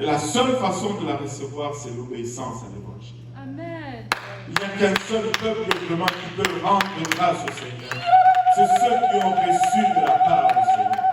Et la seule façon de la recevoir, c'est l'obéissance à l'évangile. Amen. Il n'y a qu'un seul peuple vraiment qui peut rendre grâce au Seigneur. C'est ceux qui ont reçu de la part du Seigneur.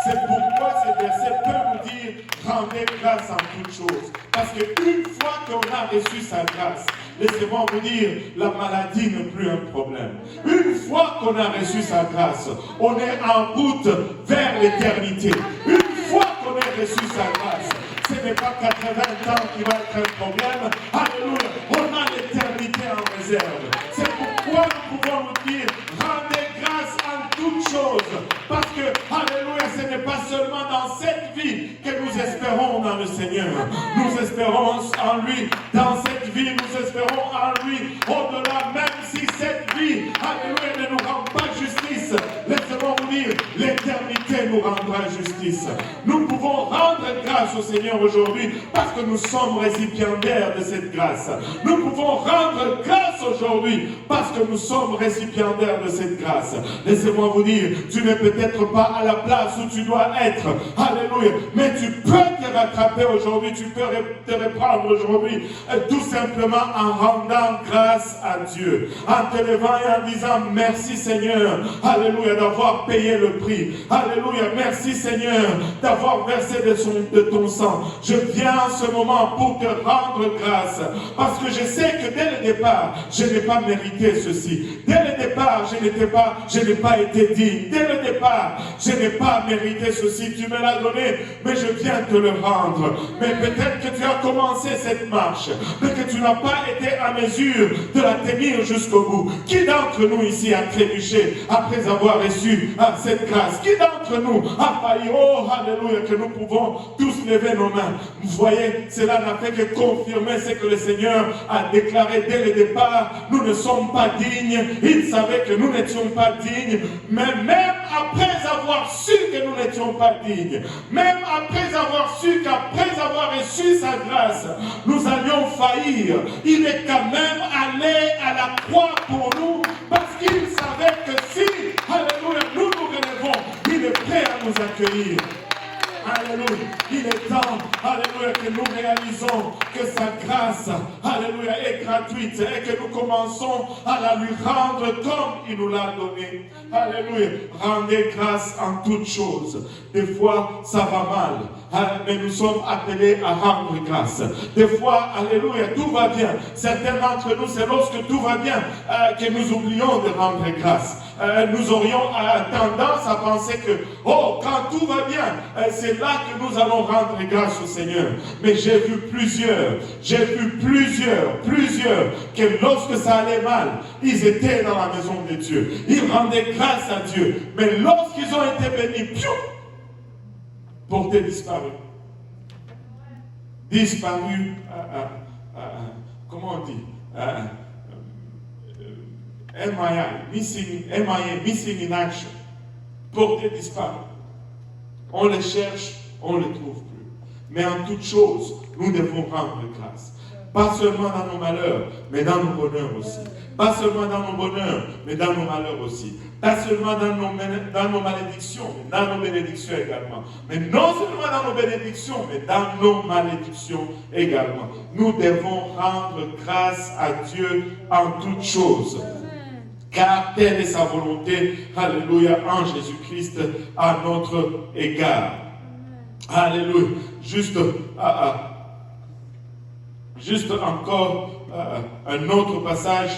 C'est pourquoi ce verset peut nous dire rendez grâce en toutes choses. Parce qu'une fois qu'on a reçu sa grâce, laissez-moi vous dire, la maladie n'est plus un problème. Une fois qu'on a reçu sa grâce, on est en route vers l'éternité. Une fois qu'on a reçu sa grâce, ce n'est pas 80 ans qui va être un problème. Alléluia. On a l'éternité en réserve. C'est pourquoi nous pouvons nous dire, rendez grâce en toutes choses. Parce que, alléluia, ce n'est pas seulement dans cette vie que nous espérons dans le Seigneur. Nous espérons en lui dans cette vie. Nous espérons en lui au-delà, même si cette vie, alléluia, ne nous rend pas justice. Laissez-moi vous dire, l'éternité nous rendra justice. Nous pouvons rendre grâce au Seigneur aujourd'hui parce que nous sommes récipiendaires de cette grâce. Nous pouvons rendre grâce aujourd'hui parce que nous sommes récipiendaires de cette grâce. Laissez-moi vous dire, tu n'es peut-être pas à la place où tu dois être. Alléluia. Mais tu peux te rattraper aujourd'hui, tu peux te reprendre aujourd'hui, tout simplement en rendant grâce à Dieu. En te levant et en disant merci Seigneur. Alléluia, d'avoir payé le prix. Alléluia, merci Seigneur d'avoir versé de ton sang. Je viens en ce moment pour te rendre grâce. Parce que je sais que dès le départ, je n'ai pas mérité ceci. Dès le départ, je n'ai pas été digne. Dès le départ, je n'ai pas mérité ceci. Tu me l'as donné, mais je viens te le rendre. Mais peut-être que tu as commencé cette marche, mais que tu n'as pas été à mesure de la tenir jusqu'au bout. Qui d'entre nous ici a trébuché après avoir reçu cette grâce? Qui d'entre nous a failli? Oh, alléluia, que nous pouvons tous lever nos mains. Vous voyez, cela n'a fait que confirmer ce que le Seigneur a déclaré dès le départ. Nous ne sommes pas dignes. Il savait que nous n'étions pas dignes. Mais même après avoir su que nous n'étions pas dignes, même après avoir su qu'après avoir reçu sa grâce, nous allions faillir, il est quand même allé à la croix pour nous parce qu'il savait que si, alléluia, nous nous relevons, il est prêt à nous accueillir. Alléluia. Il est temps, alléluia, que nous réalisons que sa grâce, alléluia, est gratuite et que nous commençons à la lui rendre comme il nous l'a donné. Alléluia. Rendez grâce en toutes choses. Des fois, ça va mal, mais nous sommes appelés à rendre grâce. Des fois, alléluia, tout va bien. Certains d'entre nous, c'est lorsque tout va bien que nous oublions de rendre grâce. Nous aurions tendance à penser que, oh, quand tout va bien, c'est là que nous allons rendre grâce au Seigneur. Mais j'ai vu plusieurs, que lorsque ça allait mal, ils étaient dans la maison de Dieu. Ils rendaient grâce à Dieu. Mais lorsqu'ils ont été bénis, piou, porté disparu. Disparu, comment on dit? MIA, missing in action, porté disparu. On les cherche, on ne les trouve plus. Mais en toute chose, nous devons rendre grâce. Pas seulement dans nos malheurs, mais dans nos bonheurs aussi. Pas seulement dans nos bonheurs, mais dans nos malheurs aussi. Pas seulement dans nos malédictions, mais dans nos bénédictions également. Mais non seulement dans nos bénédictions, mais dans nos malédictions également. Nous devons rendre grâce à Dieu en toutes choses. Car telle est sa volonté, alléluia, en Jésus-Christ, à notre égard. Alléluia. Juste encore un autre passage.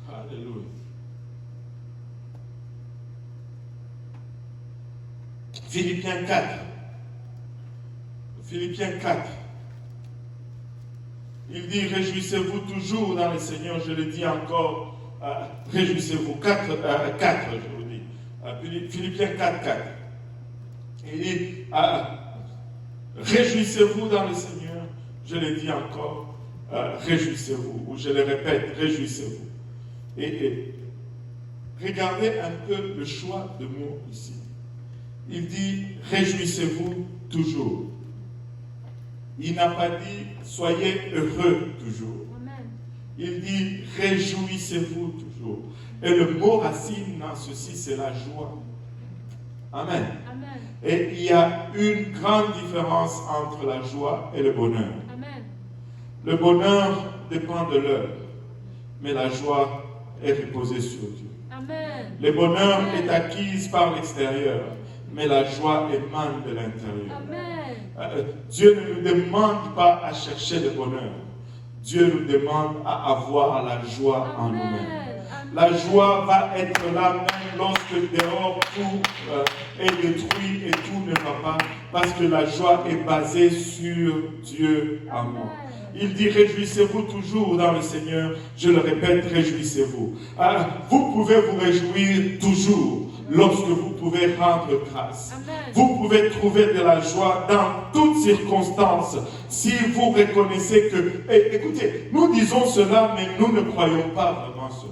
Alléluia. Philippiens 4. Philippiens 4. Il dit, réjouissez-vous toujours dans le Seigneur, je le dis encore, réjouissez-vous. 4, je vous dis. Philippiens 4, 4. Il dit, réjouissez-vous dans le Seigneur, je le dis encore, réjouissez-vous. Ou je le répète, réjouissez-vous. Et regardez un peu le choix de mots ici. Il dit, réjouissez-vous toujours. Il n'a pas dit, soyez heureux toujours. Amen. Il dit, réjouissez-vous toujours. Et le mot racine dans ceci, c'est la joie. Amen. Amen. Et il y a une grande différence entre la joie et le bonheur. Amen. Le bonheur dépend de l'heure, mais la joie est reposée sur Dieu. Amen. Le bonheur est acquis par l'extérieur, mais la joie émane de l'intérieur. Amen. Dieu ne nous demande pas à chercher le bonheur. Dieu nous demande à avoir la joie en nous-mêmes. La joie va être là même lorsque dehors tout est détruit et tout ne va pas, parce que la joie est basée sur Dieu en moi. Il dit, réjouissez-vous toujours dans le Seigneur. Je le répète, réjouissez-vous. Vous pouvez vous réjouir toujours lorsque vous pouvez rendre grâce. Amen. Vous pouvez trouver de la joie dans toutes circonstances si vous reconnaissez que... écoutez, nous disons cela, mais nous ne croyons pas vraiment cela.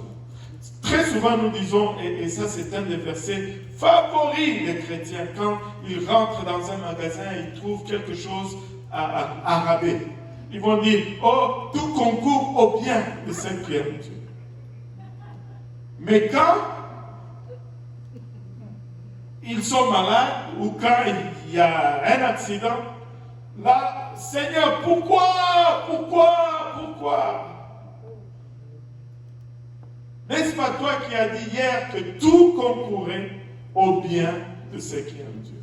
Très souvent, nous disons, et ça c'est un des versets favoris des chrétiens, quand ils rentrent dans un magasin et ils trouvent quelque chose à rabais. Ils vont dire, oh, tout concourt au bien de ceux qui aiment Dieu. Mais quand ils sont malades ou quand il y a un accident, là, Seigneur, pourquoi? N'est-ce pas toi qui as dit hier que tout concourait au bien de ceux qui aiment Dieu?